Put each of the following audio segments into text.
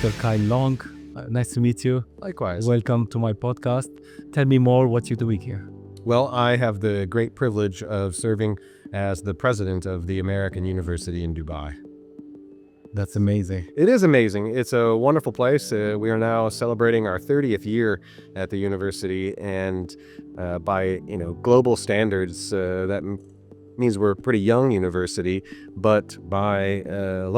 Dr. Kyle Long. Nice to meet you. Likewise. Welcome to my podcast. Tell me more what you're doing here. Well, I have the great privilege of serving as the president of the American University in Dubai. That's amazing. It is amazing. It's a wonderful place. We are now celebrating our 30th year at the university, and by global standards, that means we're a pretty young university, but by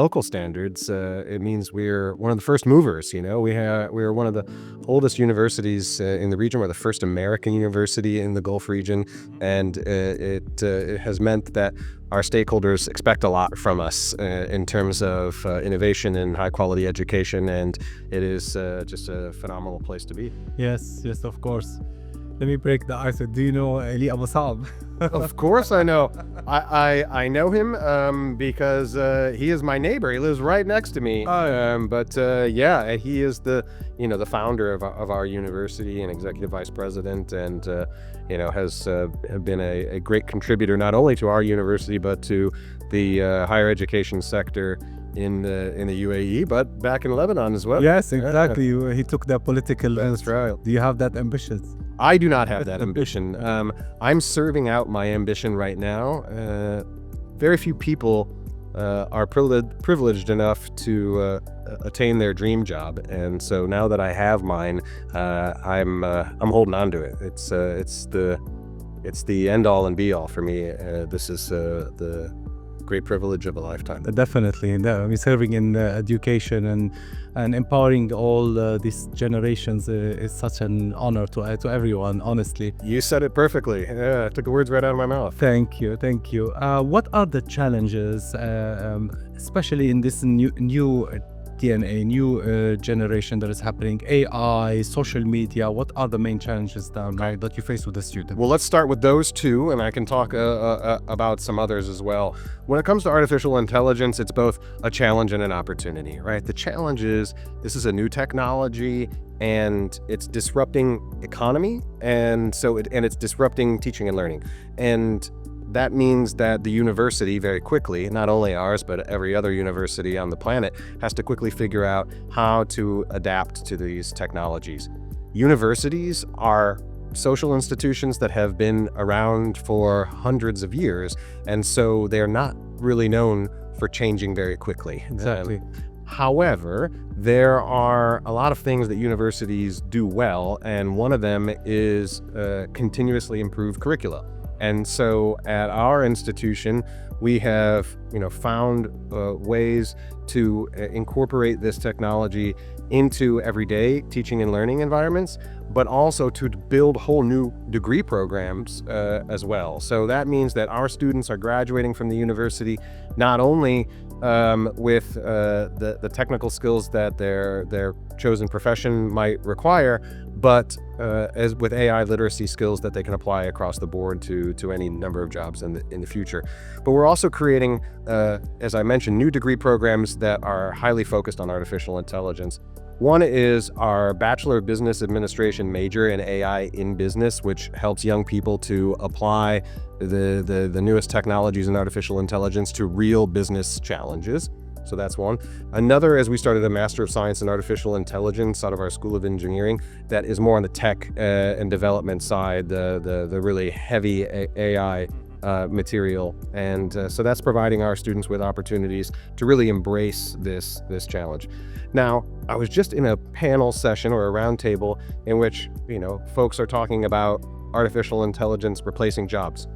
local standards, it means we're one of the first movers. We're one of the oldest universities in the region. We're the first American university in the Gulf region, and it has meant that our stakeholders expect a lot from us in terms of innovation and high quality education, and it is just a phenomenal place to be. Yes, of course. Let me break the ice. Do you know Ali Abu Saab? Of course I know. I know him because he is my neighbor. He lives right next to me. Yeah, he is the founder of our university and executive vice president, and has been a great contributor not only to our university but to the higher education sector in the UAE, but back in Lebanon as well. Yes, exactly. He took the political. That's right. Do you have that ambition? I do not have that ambition. I'm serving out my ambition right now. Very few people are privileged enough to attain their dream job, and so now that I have mine, I'm holding on to it. It's the end all and be all for me. This is the great privilege of a lifetime. Definitely. Serving in education and empowering all these generations is such an honor to everyone, honestly. You said it perfectly. Yeah, took the words right out of my mouth. Thank you. What are the challenges, especially in this new DNA, new generation that is happening, AI, social media? What are the main challenges that you face with the students? Well, let's start with those two, and I can talk about some others as well. When it comes to artificial intelligence, it's both a challenge and an opportunity, right? The challenge is this is a new technology, and it's disrupting economy, and it's disrupting teaching and learning. And that means that the university very quickly, not only ours, but every other university on the planet, has to quickly figure out how to adapt to these technologies. Universities are social institutions that have been around for hundreds of years, and so they're not really known for changing very quickly. Exactly. However, there are a lot of things that universities do well, and one of them is continuously improve curricula. And so at our institution, we have found ways to incorporate this technology into everyday teaching and learning environments, but also to build whole new degree programs as well. So that means that our students are graduating from the university not only with the technical skills that their chosen profession might require, but as with AI literacy skills that they can apply across the board to any number of jobs in the future. But we're also creating, as I mentioned, new degree programs that are highly focused on artificial intelligence. One is our Bachelor of Business Administration major in AI in business, which helps young people to apply the newest technologies in artificial intelligence to real business challenges. So that's one. Another is we started a Master of Science in Artificial Intelligence out of our School of Engineering that is more on the tech and development side, the really heavy AI material. And so that's providing our students with opportunities to really embrace this challenge. Now, I was just in a panel session or a roundtable in which, folks are talking about artificial intelligence replacing jobs.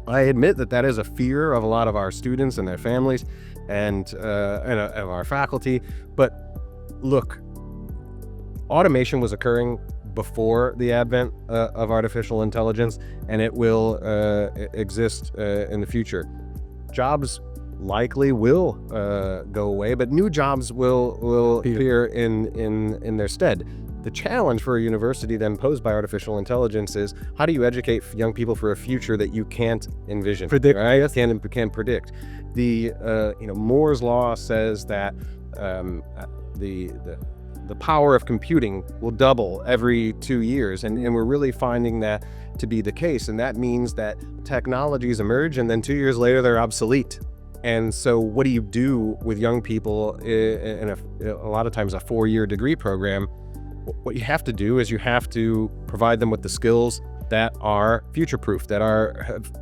I admit that is a fear of a lot of our students and their families and of our faculty. But look, automation was occurring before the advent of artificial intelligence, and it will exist in the future. Jobs likely will go away, but new jobs will appear in their stead. The challenge for a university then posed by artificial intelligence is how do you educate young people for a future that you can't envision, predict, right? Can't predict. The Moore's law says that the power of computing will double every 2 years, and we're really finding that to be the case. And that means that technologies emerge, and then 2 years later they're obsolete. And so what do you do with young people in a lot of times a 4-year degree program? What you have to do is you have to provide them with the skills that are future-proof, that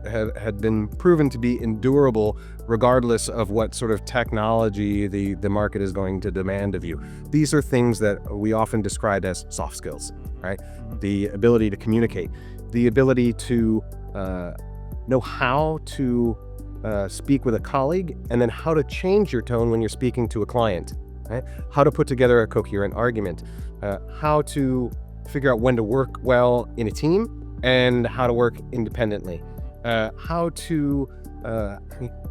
have been proven to be endurable regardless of what sort of technology the market is going to demand of you. These are things that we often describe as soft skills, right? The ability to communicate, the ability to know how to speak with a colleague, and then how to change your tone when you're speaking to a client, right? How to put together a coherent argument, how to figure out when to work well in a team and how to work independently, how to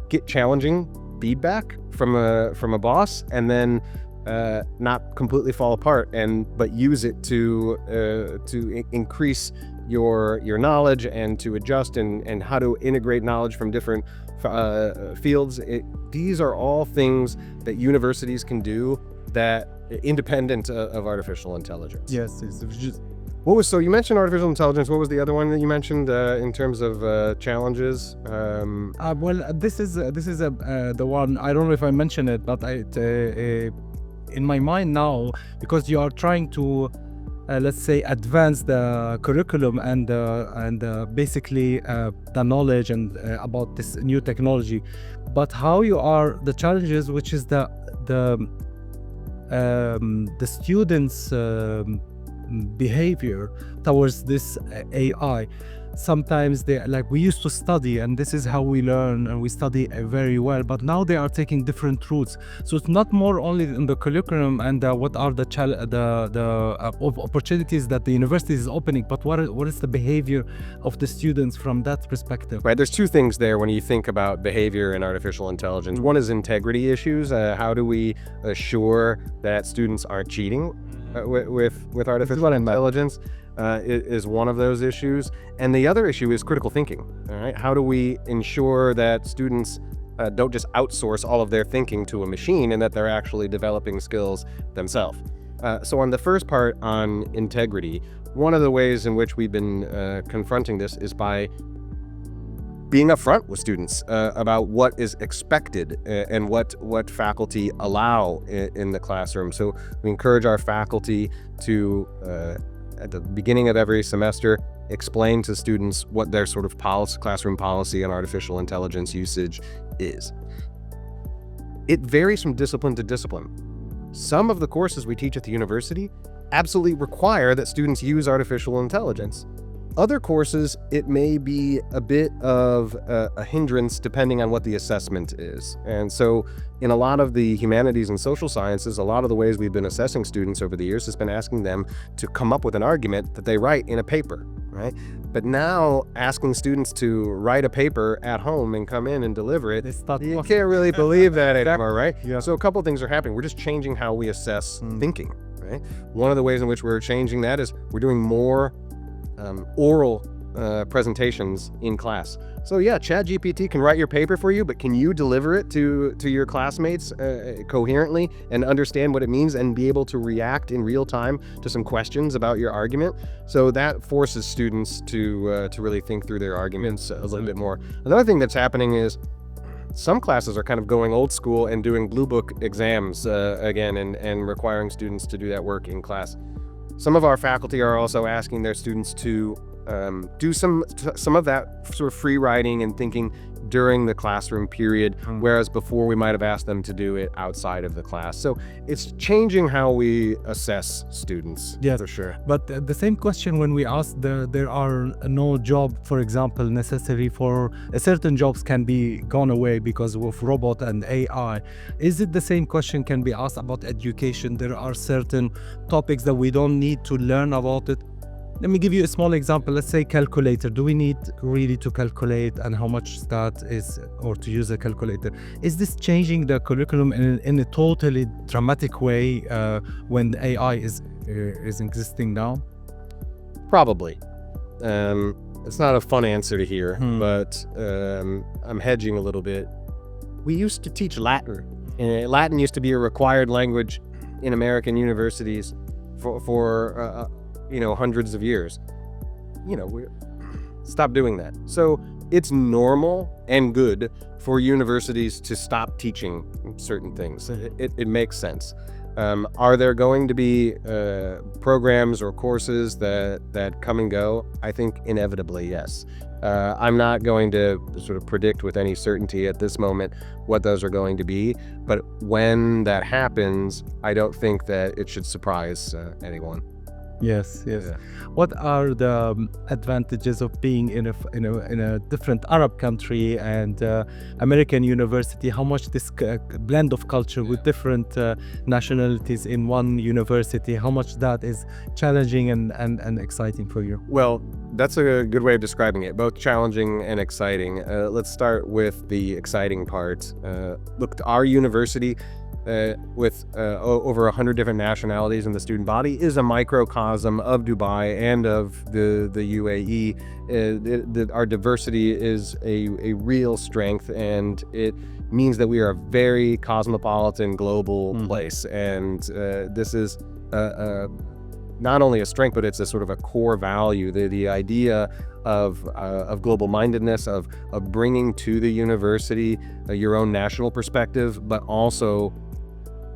get challenging feedback from a boss and then not completely fall apart, but use it to increase your knowledge and to adjust and how to integrate knowledge from different fields. These are all things that universities can do that independent of artificial intelligence. Yes, it's just So you mentioned artificial intelligence. What was the other one that you mentioned in terms of challenges? well, this is the one. I don't know if I mentioned it, but in my mind now, because you are trying to let's say advance the curriculum and basically the knowledge and about this new technology, but how you are the challenges, which is the students' behavior towards this AI. Sometimes they like, we used to study and this is how we learn and we study very well, but now they are taking different routes. So it's not more only in the curriculum and what are the opportunities that the university is opening, but what is the behavior of the students from that perspective? Right, there's two things there when you think about behavior and artificial intelligence. One is integrity issues. How do we assure that students aren't cheating with artificial intelligence? Is one of those issues. And the other issue is critical thinking. All right, how do we ensure that students don't just outsource all of their thinking to a machine and that they're actually developing skills themselves? So on the first part on integrity, one of the ways in which we've been confronting this is by being upfront with students about what is expected and what faculty allow in the classroom. So we encourage our faculty to at the beginning of every semester, explain to students what their sort of classroom policy on artificial intelligence usage is. It varies from discipline to discipline. Some of the courses we teach at the university absolutely require that students use artificial intelligence. Other courses, it may be a bit of a hindrance depending on what the assessment is. And so in a lot of the humanities and social sciences, a lot of the ways we've been assessing students over the years has been asking them to come up with an argument that they write in a paper, right? But now asking students to write a paper at home and come in and deliver it, you can't really believe that anymore, right? Yeah. So a couple things are happening. We're just changing how we assess thinking, right? One of the ways in which we're changing that is we're doing more oral presentations in class. So yeah, ChatGPT can write your paper for you, but can you deliver it to your classmates coherently and understand what it means and be able to react in real time to some questions about your argument? So that forces students to really think through their arguments a little bit more. Another thing that's happening is some classes are kind of going old school and doing blue book exams again and requiring students to do that work in class. Some of our faculty are also asking their students to do some of that sort of free writing and thinking during the classroom period, whereas before we might have asked them to do it outside of the class. So it's changing how we assess students. Yeah, for sure. But the same question when we ask there are no job, for example, necessary for certain jobs can be gone away because of robot and AI. Is it the same question can be asked about education? There are certain topics that we don't need to learn about it. Let me give you a small example. Let's say calculator. Do we need really to calculate and how much that is, or to use a calculator? Is this changing the curriculum in a totally dramatic way when the AI is existing now? Probably. It's not a fun answer to hear, but I'm hedging a little bit. We used to teach Latin. Latin used to be a required language in American universities for hundreds of years. We stop doing that. So it's normal and good for universities to stop teaching certain things. It makes sense. Are there going to be programs or courses that come and go? I think inevitably, yes. I'm not going to sort of predict with any certainty at this moment what those are going to be, but when that happens, I don't think that it should surprise anyone. Yes. Yeah. What are the advantages of being in a different Arab country and American university? How much this blend of culture with different nationalities in one university, how much that is challenging and exciting for you? Well, that's a good way of describing it, both challenging and exciting. Let's start with the exciting part. Look, our university, with over 100 different nationalities in the student body, is a microcosm of Dubai and of the UAE. Our diversity is a real strength, and it means that we are a very cosmopolitan global place. And this is not only a strength, but it's a sort of a core value. The idea of global mindedness, of bringing to the university your own national perspective, but also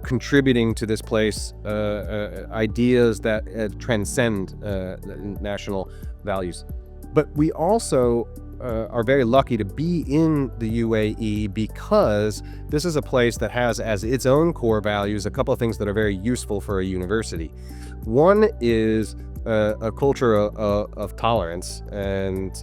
contributing to this place ideas that transcend national values. But we also are very lucky to be in the UAE because this is a place that has as its own core values a couple of things that are very useful for a university. One is a culture of tolerance, and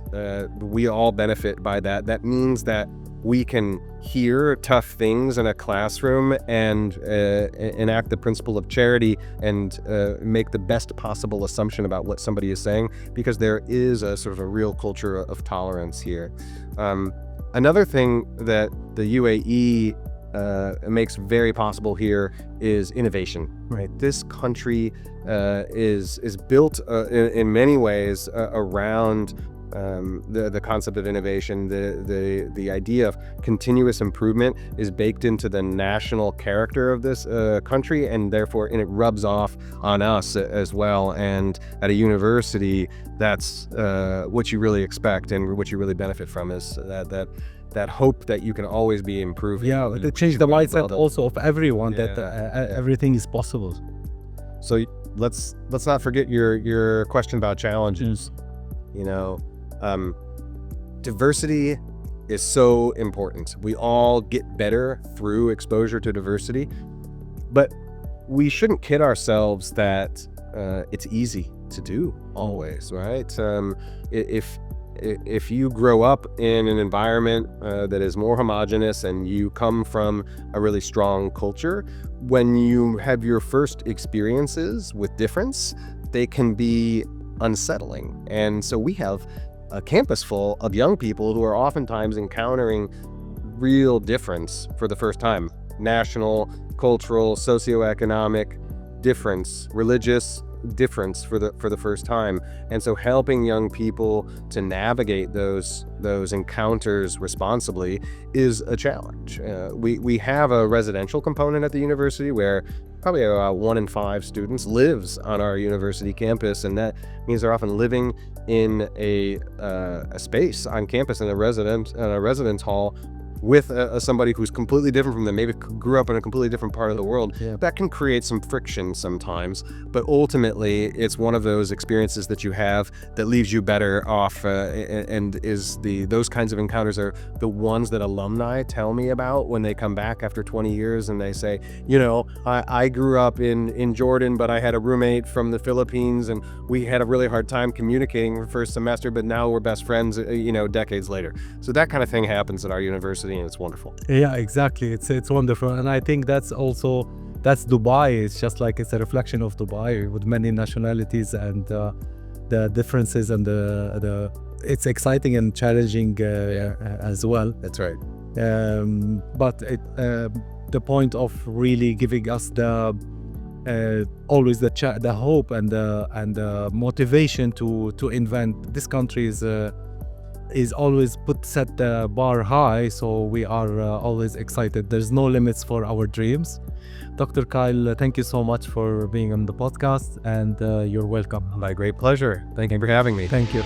we all benefit by that. That means that we can hear tough things in a classroom and enact the principle of charity and make the best possible assumption about what somebody is saying, because there is a sort of a real culture of tolerance here. Another thing that the UAE makes very possible here is innovation. Right, this country is built in many ways around the concept of innovation. The idea of continuous improvement is baked into the national character of this country, and therefore it rubs off on us as well. And at a university, that's what you really expect and what you really benefit from, is that hope that you can always be improving. Yeah, to change the mindset also of everyone, that everything is possible. So let's not forget your question about challenges. You know, diversity is so important. We all get better through exposure to diversity, but we shouldn't kid ourselves that it's easy to do always, right? If you grow up in an environment that is more homogenous and you come from a really strong culture, when you have your first experiences with difference, they can be unsettling. And so we have a campus full of young people who are oftentimes encountering real difference for the first time. National, cultural, socioeconomic difference, religious difference for the first time. And so helping young people to navigate those encounters responsibly is a challenge. We have a residential component at the university where probably about 1 in 5 students lives on our university campus, and that means they're often living in a space on campus in a residence hall with somebody who's completely different from them, maybe grew up in a completely different part of the world. Yeah. That can create some friction sometimes, but ultimately it's one of those experiences that you have that leaves you better off, and those kinds of encounters are the ones that alumni tell me about when they come back after 20 years and they say, I grew up in Jordan, but I had a roommate from the Philippines and we had a really hard time communicating for first semester, but now we're best friends, decades later. So that kind of thing happens at our university, and it's wonderful. Yeah, exactly. It's wonderful, and I think that's Dubai. It's just like it's a reflection of Dubai with many nationalities and the differences and it's exciting and challenging as well. That's right. But the point of really giving us always the hope and the motivation to invent. This country is always set the bar high, so we are always excited. There's no limits for our dreams. Dr. Kyle, thank you so much for being on the podcast, and you're welcome. My great pleasure. Thank you for having me. Thank you.